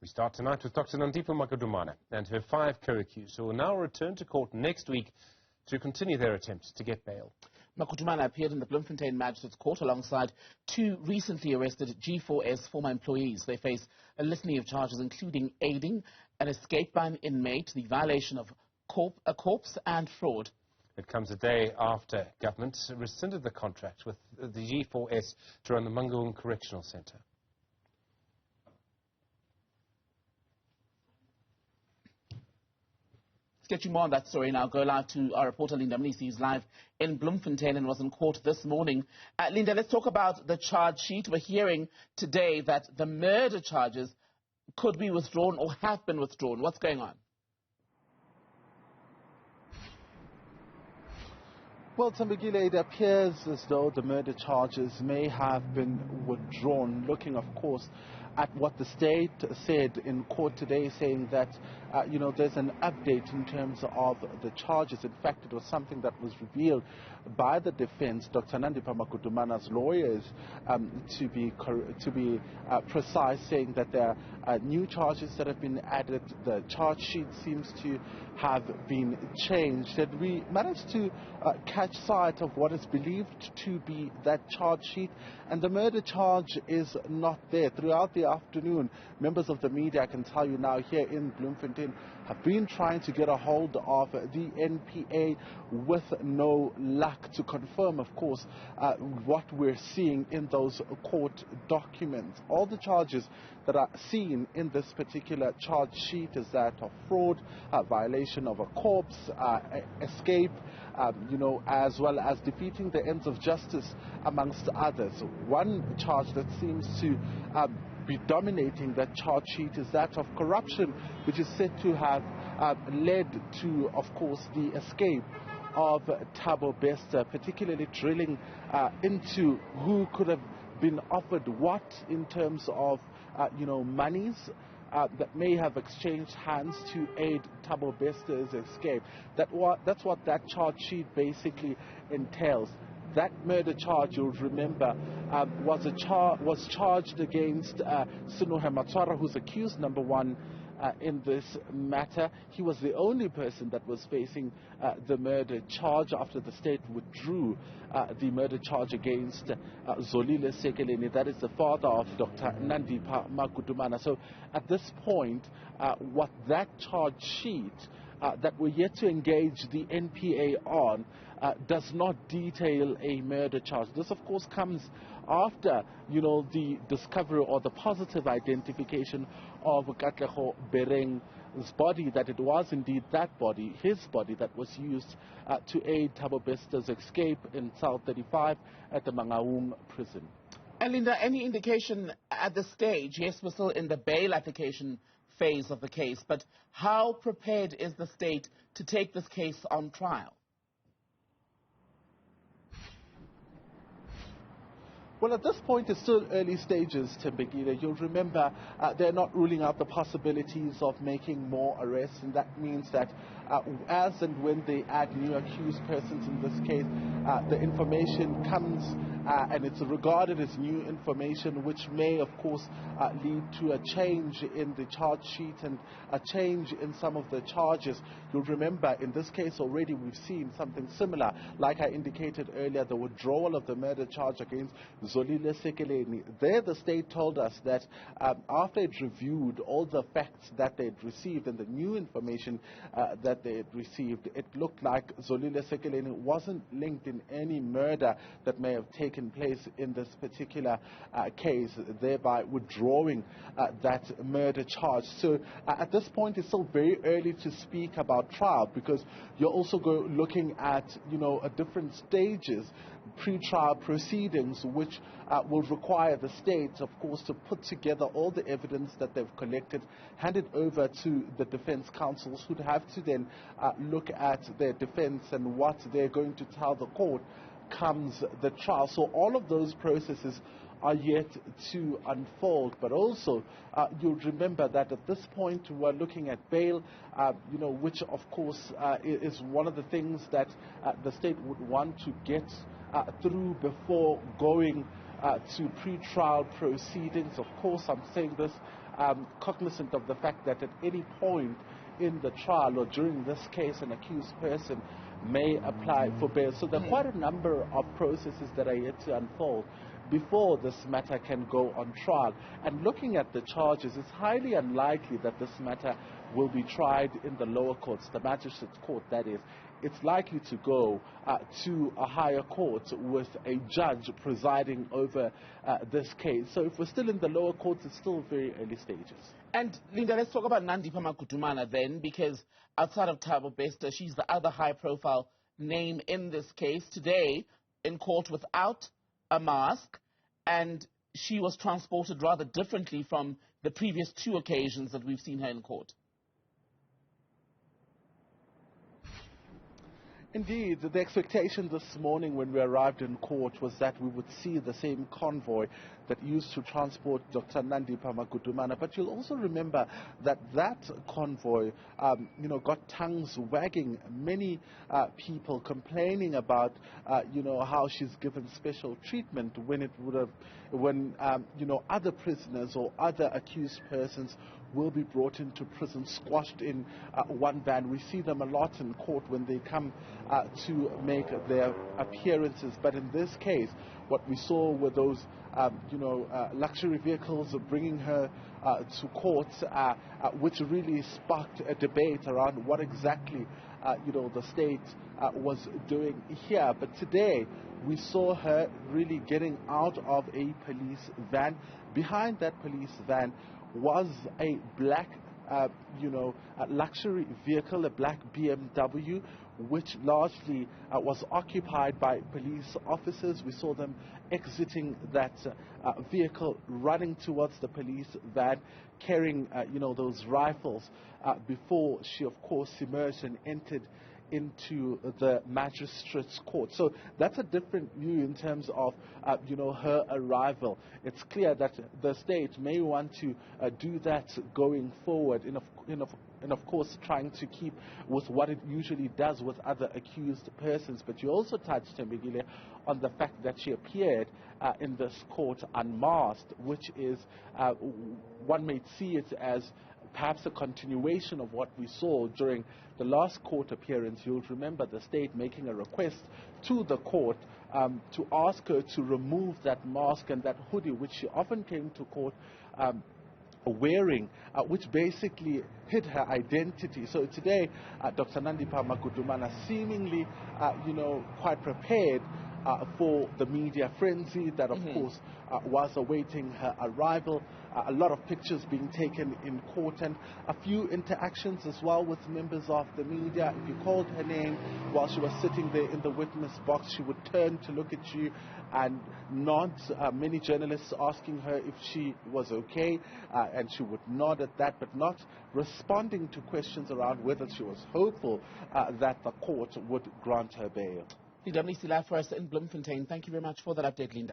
We start tonight with Dr. Nandipha Magudumana and her 5 co-accused who will now return to court next week to continue their attempt to get bail. Magudumana appeared in the Bloemfontein Magistrates Court alongside 2 recently arrested G4S former employees. They face a litany of charges including aiding an escape by an inmate, the violation of a corpse and fraud. It comes a day after government rescinded the contract with the G4S to run the Mangaung Correctional Centre. Let's get you more on that story now. Go live to our reporter Linda Mnisi, who's live in Bloemfontein and was in court this morning. Linda, let's talk about the charge sheet. We're hearing today that the murder charges could be withdrawn or have been withdrawn. What's going on? Well, Tambagile, it appears as though the murder charges may have been withdrawn, looking, of course, at what the state said in court today, saying that, there's an update in terms of the charges. In fact, it was something that was revealed by the defense, Dr. Nandipha Magudumana's lawyers, to be precise, saying that there are new charges that have been added. The charge sheet seems to have been changed. And we managed to catch sight of what is believed to be that charge sheet, and the murder charge is not there. Throughout the afternoon, members of the media, I can tell you now, here in Bloemfontein, have been trying to get a hold of the NPA with no luck to confirm, of course, what we're seeing in those court documents. All the charges that are seen in this particular charge sheet is that of fraud, violation of a corpse, escape, as well as defeating the ends of justice, amongst others. One charge that seems to be dominating that charge sheet is that of corruption, which is said to have led to, of course, the escape of Thabo Bester, particularly drilling into who could have been offered what in terms of, monies that may have exchanged hands to aid Thabo Bester's escape. That's what that charge sheet basically entails. That murder charge, you'll remember, was charged against Sinuhe Matswara, who's accused number 1 in this matter. He was the only person that was facing the murder charge after the state withdrew the murder charge against Zolile Sekeleni. That is the father of Dr. Nandipha Magudumana. So at this point, what that charge sheet that we're yet to engage the NPA on does not detail a murder charge. This, of course, comes after, the discovery or the positive identification of Katleho Bereng's body, that it was indeed that body, his body, that was used to aid Thabo Bester's escape in South 35 at the Mangaung prison. And Linda, any indication at this stage? Yes, we're still in the bail application phase of the case, but how prepared is the state to take this case on trial? Well, at this point, it's still early stages, Tembekile. You'll remember they're not ruling out the possibilities of making more arrests, and that means that as and when they add new accused persons in this case, the information comes and it's regarded as new information, which may, of course, lead to a change in the charge sheet and a change in some of the charges. You'll remember in this case already we've seen something similar. Like I indicated earlier, the withdrawal of the murder charge against Zolile Sekeleni. There the state told us that after it reviewed all the facts that they'd received and the new information that they had received, it looked like Zolile Sekeleni wasn't linked in any murder that may have taken place in this particular case, thereby withdrawing that murder charge. So at this point it's still very early to speak about trial, because you're also looking at different stages, pre-trial proceedings, which will require the state, of course, to put together all the evidence that they've collected, hand it over to the defense counsels, who'd have to then look at their defense and what they're going to tell the court comes the trial. So all of those processes are yet to unfold, but also you'll remember that at this point we're looking at bail, which of course is one of the things that the state would want to get through before going to pre-trial proceedings. Of course, I'm saying this cognizant of the fact that at any point in the trial or during this case, an accused person may apply for bail. So there are quite a number of processes that are yet to unfold before this matter can go on trial. And looking at the charges, it's highly unlikely that this matter will be tried in the lower courts, the magistrate's court, that is. It's likely to go to a higher court with a judge presiding over this case. So if we're still in the lower courts, it's still very early stages. And Linda, let's talk about Nandipha Magudumana then, because outside of Thabo Bester, she's the other high-profile name in this case. Today, in court without a mask, and she was transported rather differently from the previous two occasions that we've seen her in court. Indeed, the expectation this morning when we arrived in court was that we would see the same convoy that used to transport Dr. Nandipha Magudumana. But you'll also remember that that convoy, got tongues wagging. Many people complaining about, how she's given special treatment when other prisoners or other accused persons will be brought into prison, squashed in one van. We see them a lot in court when they come to make their appearances. But in this case, what we saw were those, luxury vehicles bringing her to court, which really sparked a debate around what exactly, the state was doing here. But today, we saw her really getting out of a police van. Behind that police van was a black, luxury vehicle, a black BMW, which largely was occupied by police officers. We saw them exiting that vehicle, running towards the police van, carrying, those rifles, before she, of course, emerged and entered into the magistrate's court. So that's a different view in terms of, her arrival. It's clear that the state may want to do that going forward, and of course trying to keep with what it usually does with other accused persons. But you also touched, Mbigile, on the fact that she appeared in this court unmasked, which is, one may see it as perhaps a continuation of what we saw during the last court appearance. You'll remember the state making a request to the court to ask her to remove that mask and that hoodie, which she often came to court wearing, which basically hid her identity. So today, Dr. Nandipha Magudumana seemingly, quite prepared for the media frenzy that, of course, was awaiting her arrival. A lot of pictures being taken in court and a few interactions as well with members of the media. If you called her name while she was sitting there in the witness box, she would turn to look at you and nod. Many journalists asking her if she was okay, and she would nod at that, but not responding to questions around whether she was hopeful that the court would grant her bail. Mnisi live for us in Bloemfontein. Thank you very much for that update, Linda.